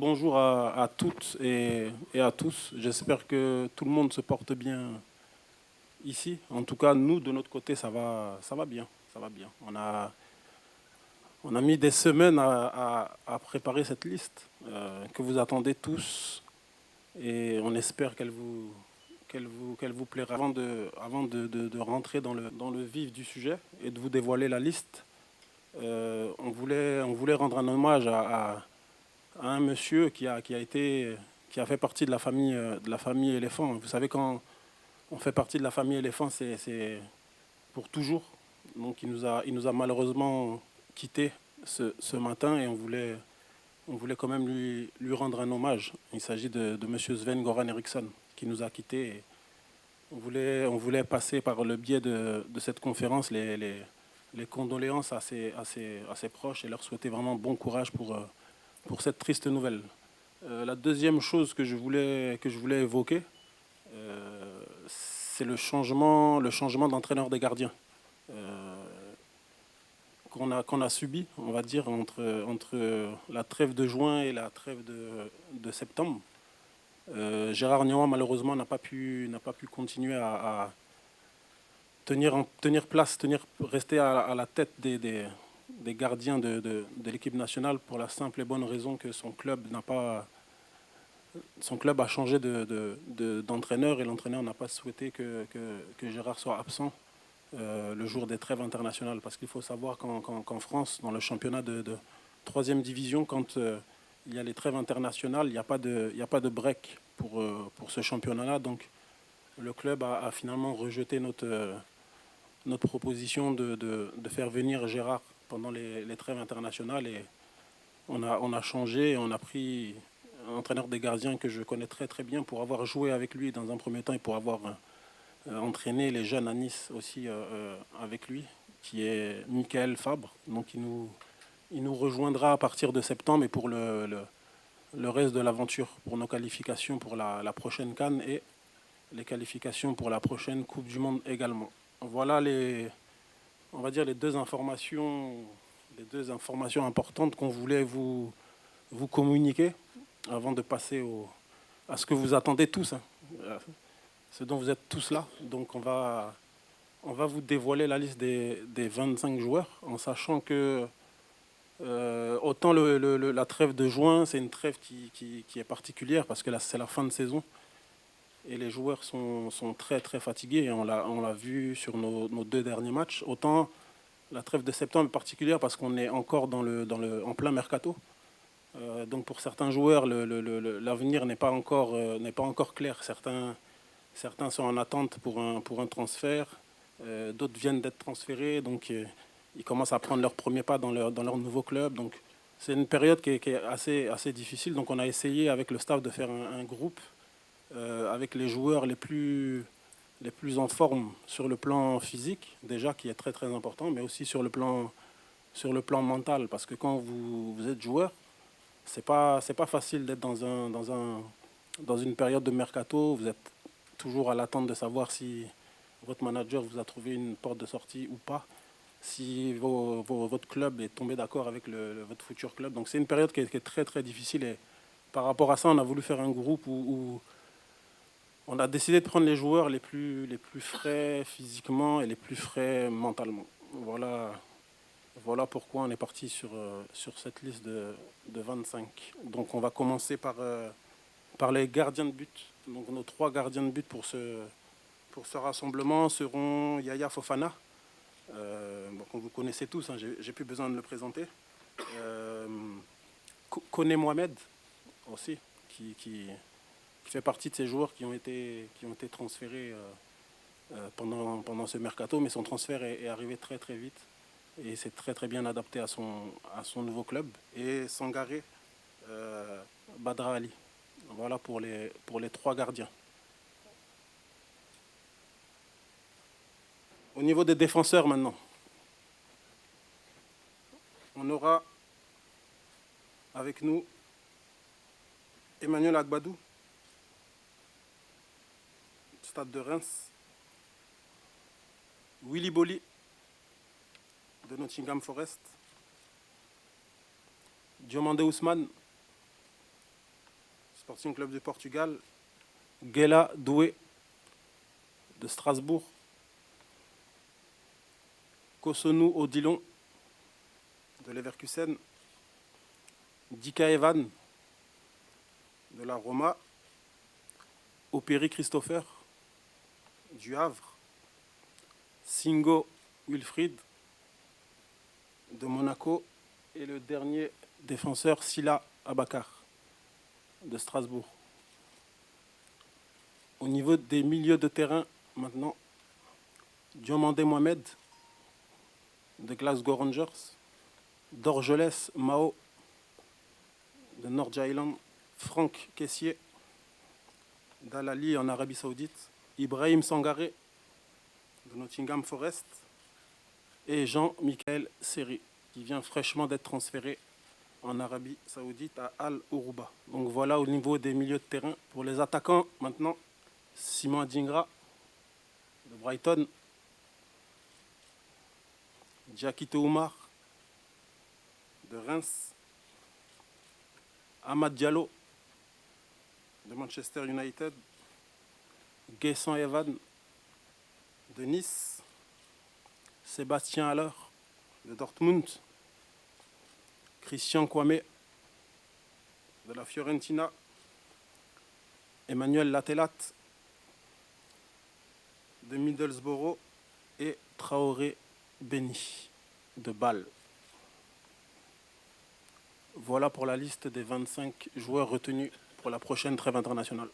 bonjour à toutes et à tous. J'espère que tout le monde se porte bien ici. En tout cas, nous, de notre côté, ça va bien. Ça va bien. On a mis des semaines à préparer cette liste que vous attendez tous et on espère qu'elle vous plaira. Avant de rentrer dans le vif du sujet et de vous dévoiler la liste, on voulait rendre un hommage à un monsieur qui a fait partie de la famille éléphant. Vous savez, quand on fait partie de la famille éléphant, c'est pour toujours. Donc il nous a malheureusement quittés ce matin et on voulait quand même lui rendre un hommage. Il s'agit de monsieur Sven-Goran Eriksson qui nous a quittés. Et on voulait passer par le biais de cette conférence les condoléances à ses proches et leur souhaiter vraiment bon courage pour cette triste nouvelle. La deuxième chose que je voulais évoquer, c'est le changement d'entraîneur des gardiens qu'on a subi, on va dire, entre la trêve de juin et la trêve de septembre. Gérard Niang, malheureusement, n'a pas pu continuer à rester à la tête des gardiens de l'équipe nationale pour la simple et bonne raison que son club a changé d'entraîneur et l'entraîneur n'a pas souhaité que Gérard soit absent le jour des trêves internationales. Parce qu'il faut savoir qu'en France, dans le championnat de 3e division, quand il y a les trêves internationales, il n'y a pas de break pour ce championnat-là. Donc le club a finalement rejeté notre proposition de faire venir Gérard pendant les trêves internationales et on a changé et on a pris un entraîneur des gardiens que je connais très très bien pour avoir joué avec lui dans un premier temps et pour avoir entraîné les jeunes à Nice aussi avec lui, qui est Michael Fabre. Donc il nous rejoindra à partir de septembre et pour le reste de l'aventure, pour nos qualifications pour la prochaine CAN et les qualifications pour la prochaine Coupe du Monde également. Voilà on va dire les deux informations importantes qu'on voulait vous communiquer avant de passer à ce que vous attendez tous, hein, ce dont vous êtes tous là. Donc on va vous dévoiler la liste des 25 joueurs en sachant que autant la trêve de juin, c'est une trêve qui est particulière parce que là, c'est la fin de saison et les joueurs sont très très fatigués et on l'a vu sur nos deux derniers matchs. Autant la trêve de septembre est particulière parce qu'on est encore en plein mercato. Donc pour certains joueurs, l'avenir n'est pas encore clair. Certains sont en attente pour un transfert, d'autres viennent d'être transférés, donc ils commencent à prendre leurs premiers pas dans leur nouveau club. Donc c'est une période qui est assez difficile. Donc on a essayé avec le staff de faire un groupe avec les joueurs les plus en forme sur le plan physique, déjà qui est très très important, mais aussi sur le plan mental, parce que quand vous êtes joueur, c'est pas facile d'être dans une période de mercato. Vous êtes toujours à l'attente de savoir si votre manager vous a trouvé une porte de sortie ou pas, si votre club est tombé d'accord avec votre futur club. Donc c'est une période qui est très très difficile et par rapport à ça, on a voulu faire un groupe où on a décidé de prendre les joueurs les plus frais physiquement et les plus frais mentalement. Voilà pourquoi on est parti sur cette liste de 25. Donc on va commencer par les gardiens de but. Donc nos 3 gardiens de but pour ce rassemblement seront Yaya Fofana, vous connaissez tous, hein, j'ai plus besoin de le présenter. Koné Mohamed aussi, qui fait partie de ces joueurs qui ont été transférés pendant ce mercato, mais son transfert est arrivé très très vite et c'est très très bien adapté à son nouveau club. Et Sangaré Badra Ali. Voilà pour les 3 gardiens. Au niveau des défenseurs maintenant, on aura avec nous Emmanuel Agbadou, Stade de Reims, Willy Boli de Nottingham Forest, Diomandé Ousmane Sporting Club de Portugal, Gela Doué de Strasbourg, Kosonou Odilon de Leverkusen, Dika Evan de la Roma, Opéry Christopher du Havre, Singo Wilfried de Monaco et le dernier défenseur Silla Abakar de Strasbourg. Au niveau des milieux de terrain, maintenant, Diomandé Mohamed de Glasgow Rangers, Dorgelès Mao de North Island, Franck Kessié d'Al Ahly en Arabie Saoudite, Ibrahim Sangaré de Nottingham Forest et Jean-Michel Seri qui vient fraîchement d'être transféré en Arabie Saoudite à Al Uruba. Donc voilà au niveau des milieux de terrain. Pour les attaquants, maintenant, Simon Adingra de Brighton, Diakité Oumar de Reims, Amad Diallo de Manchester United, Guessant Evan de Nice, Sébastien Haller de Dortmund, Christian Kwame de la Fiorentina, Emmanuel Latelat de Middlesbrough et Traoré Beni de Bâle. Voilà pour la liste des 25 joueurs retenus pour la prochaine trêve internationale.